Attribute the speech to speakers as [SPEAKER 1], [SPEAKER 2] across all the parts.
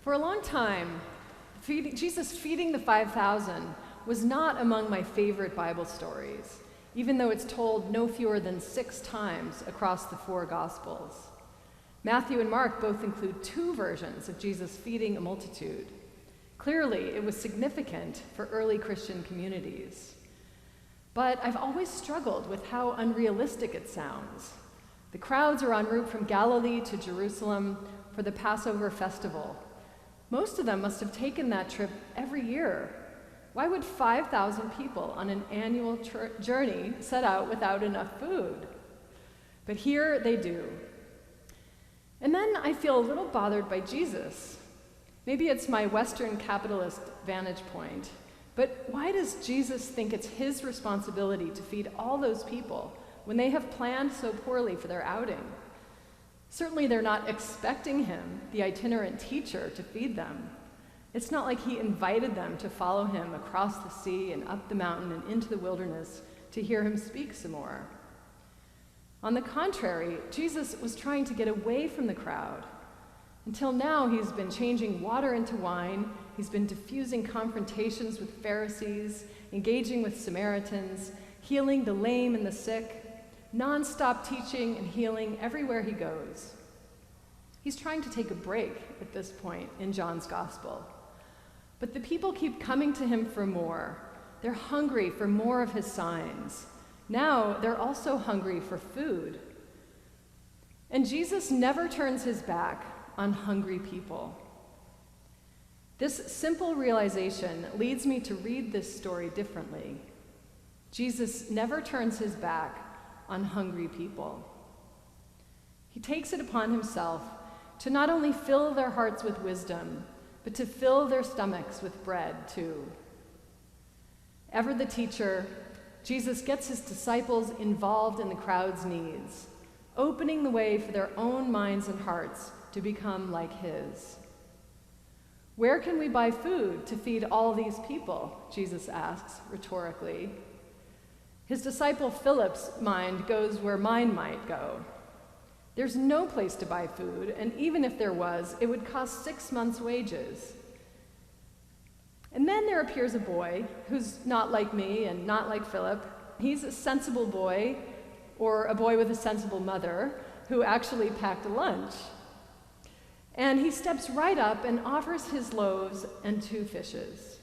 [SPEAKER 1] For a long time, Jesus feeding the 5,000 was not among my favorite Bible stories, even though it's told no fewer than 6 times across the 4 Gospels. Matthew and Mark both include 2 versions of Jesus feeding a multitude. Clearly, it was significant for early Christian communities. But I've always struggled with how unrealistic it sounds. The crowds are en route from Galilee to Jerusalem for the Passover festival. Most of them must have taken that trip every year. Why would 5,000 people on an annual journey set out without enough food? But here they do. And then I feel a little bothered by Jesus. Maybe it's my Western capitalist vantage point, but why does Jesus think it's his responsibility to feed all those people when they have planned so poorly for their outing? Certainly they're not expecting him, the itinerant teacher, to feed them. It's not like he invited them to follow him across the sea and up the mountain and into the wilderness to hear him speak some more. On the contrary, Jesus was trying to get away from the crowd. Until now, he's been changing water into wine, he's been diffusing confrontations with Pharisees, engaging with Samaritans, healing the lame and the sick, non-stop teaching and healing everywhere he goes. He's trying to take a break at this point in John's gospel. But the people keep coming to him for more. They're hungry for more of his signs. Now they're also hungry for food. And Jesus never turns his back on hungry people. This simple realization leads me to read this story differently. Jesus never turns his back on hungry people. He takes it upon himself to not only fill their hearts with wisdom, but to fill their stomachs with bread too. Ever the teacher, Jesus gets his disciples involved in the crowd's needs, opening the way for their own minds and hearts to become like his. Where can we buy food to feed all these people? Jesus asks rhetorically. His disciple Philip's mind goes where mine might go. There's no place to buy food, and even if there was, it would cost 6 months' wages. And then there appears a boy who's not like me and not like Philip. He's a sensible boy, or a boy with a sensible mother, who actually packed a lunch. And he steps right up and offers his loaves and 2 fishes.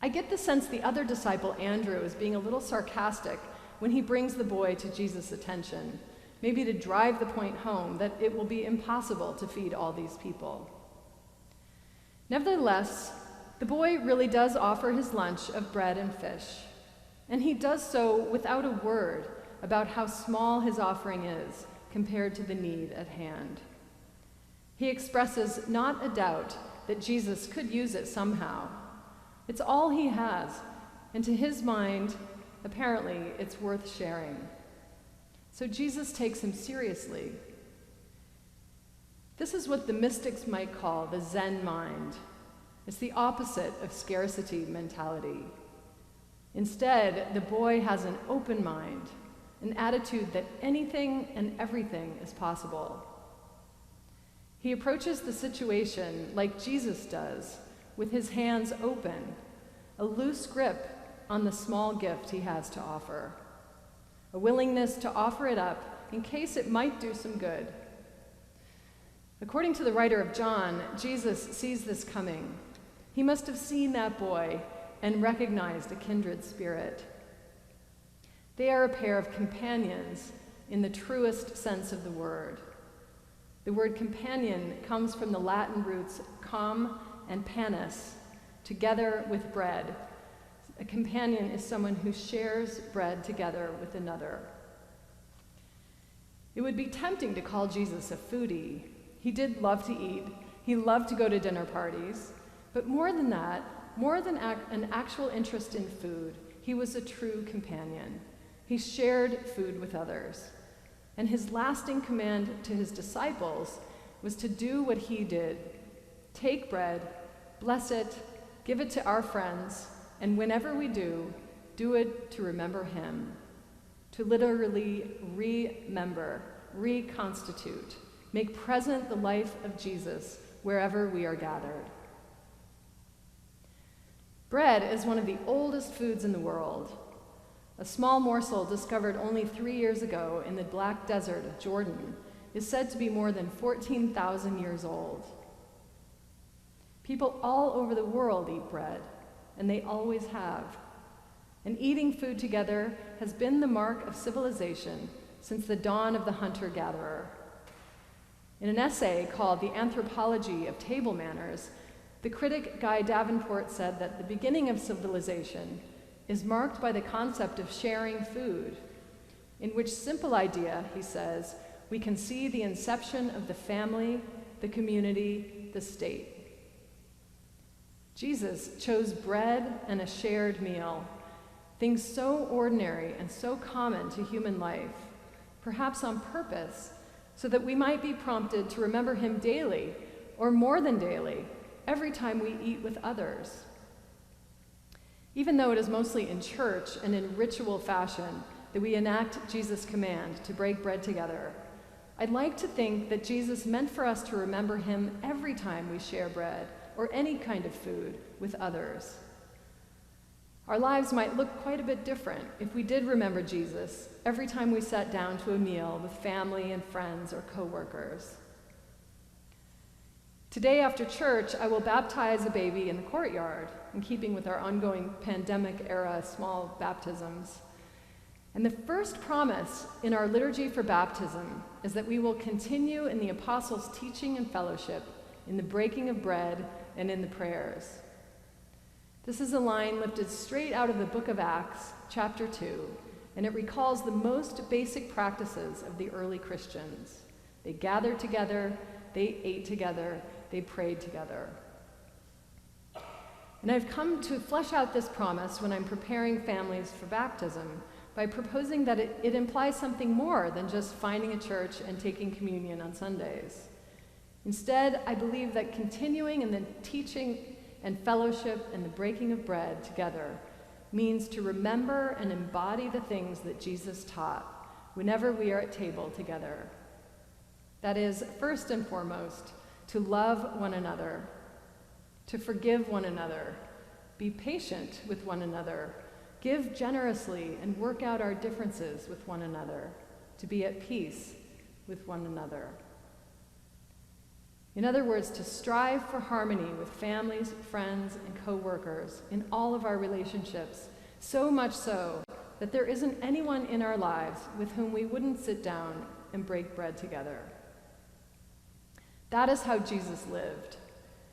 [SPEAKER 1] I get the sense the other disciple, Andrew, is being a little sarcastic when he brings the boy to Jesus' attention, maybe to drive the point home that it will be impossible to feed all these people. Nevertheless, the boy really does offer his lunch of bread and fish, and he does so without a word about how small his offering is compared to the need at hand. He expresses not a doubt that Jesus could use it somehow. It's all he has, and to his mind, apparently, it's worth sharing. So Jesus takes him seriously. This is what the mystics might call the Zen mind. It's the opposite of scarcity mentality. Instead, the boy has an open mind, an attitude that anything and everything is possible. He approaches the situation like Jesus does, with his hands open, a loose grip on the small gift he has to offer, a willingness to offer it up in case it might do some good. According to the writer of John, Jesus sees this coming. He must have seen that boy and recognized a kindred spirit. They are a pair of companions in the truest sense of the word. The word companion comes from the Latin roots com and panis, together with bread. A companion is someone who shares bread together with another. It would be tempting to call Jesus a foodie. He did love to eat. He loved to go to dinner parties. But more than that, more than an actual interest in food, he was a true companion. He shared food with others. And his lasting command to his disciples was to do what he did. Take bread, bless it, give it to our friends, and whenever we do it to remember him. To literally remember, reconstitute, make present the life of Jesus wherever we are gathered. Bread is one of the oldest foods in the world. A small morsel discovered only 3 years ago in the Black Desert of Jordan is said to be more than 14,000 years old. People all over the world eat bread, and they always have. And eating food together has been the mark of civilization since the dawn of the hunter-gatherer. In an essay called The Anthropology of Table Manners, the critic Guy Davenport said that the beginning of civilization is marked by the concept of sharing food, in which simple idea, he says, we can see the inception of the family, the community, the state. Jesus chose bread and a shared meal, things so ordinary and so common to human life, perhaps on purpose, so that we might be prompted to remember him daily, or more than daily, every time we eat with others. Even though it is mostly in church and in ritual fashion that we enact Jesus' command to break bread together, I'd like to think that Jesus meant for us to remember him every time we share bread or any kind of food with others. Our lives might look quite a bit different if we did remember Jesus every time we sat down to a meal with family and friends or coworkers. Today after church, I will baptize a baby in the courtyard, in keeping with our ongoing pandemic-era small baptisms. And the first promise in our liturgy for baptism is that we will continue in the apostles' teaching and fellowship, in the breaking of bread, and in the prayers. This is a line lifted straight out of the book of Acts, chapter 2, and it recalls the most basic practices of the early Christians. They gathered together, they ate together, they prayed together. And I've come to flesh out this promise when I'm preparing families for baptism by proposing that it implies something more than just finding a church and taking communion on Sundays. Instead, I believe that continuing in the teaching and fellowship and the breaking of bread together means to remember and embody the things that Jesus taught whenever we are at table together. That is, first and foremost, to love one another, to forgive one another, be patient with one another, give generously and work out our differences with one another, to be at peace with one another. In other words, to strive for harmony with families, friends, and co-workers in all of our relationships, so much so that there isn't anyone in our lives with whom we wouldn't sit down and break bread together. That is how Jesus lived.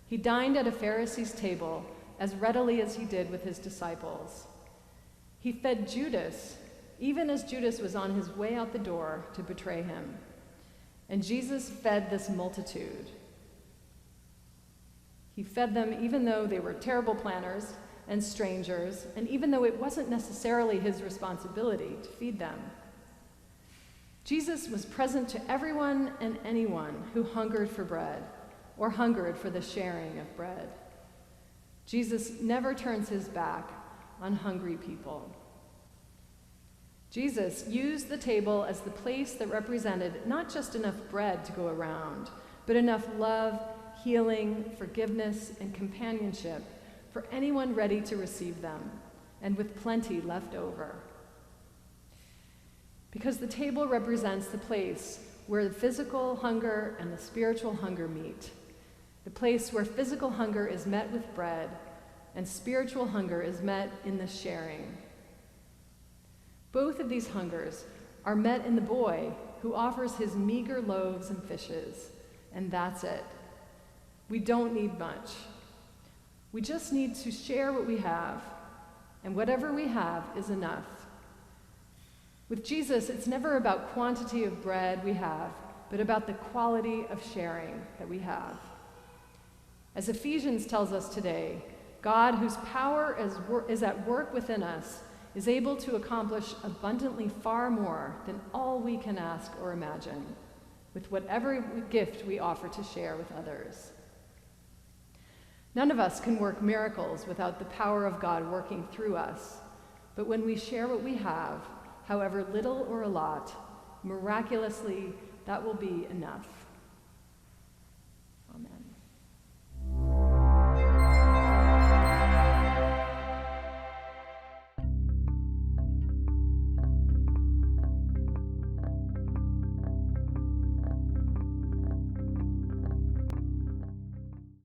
[SPEAKER 1] He dined at a Pharisee's table as readily as he did with his disciples. He fed Judas, even as Judas was on his way out the door to betray him. And Jesus fed this multitude. He fed them even though they were terrible planners and strangers, and even though it wasn't necessarily his responsibility to feed them. Jesus was present to everyone and anyone who hungered for bread or hungered for the sharing of bread. Jesus never turns his back on hungry people. Jesus used the table as the place that represented not just enough bread to go around, but enough love, healing, forgiveness, and companionship for anyone ready to receive them, and with plenty left over. Because the table represents the place where the physical hunger and the spiritual hunger meet, the place where physical hunger is met with bread and spiritual hunger is met in the sharing. Both of these hungers are met in the boy who offers his meager loaves and fishes, and that's it. We don't need much. We just need to share what we have, and whatever we have is enough. With Jesus, it's never about quantity of bread we have, but about the quality of sharing that we have. As Ephesians tells us today, God, whose power is at work within us, is able to accomplish abundantly far more than all we can ask or imagine, with whatever gift we offer to share with others. None of us can work miracles without the power of God working through us, but when we share what we have, however little or a lot, miraculously, that will be enough.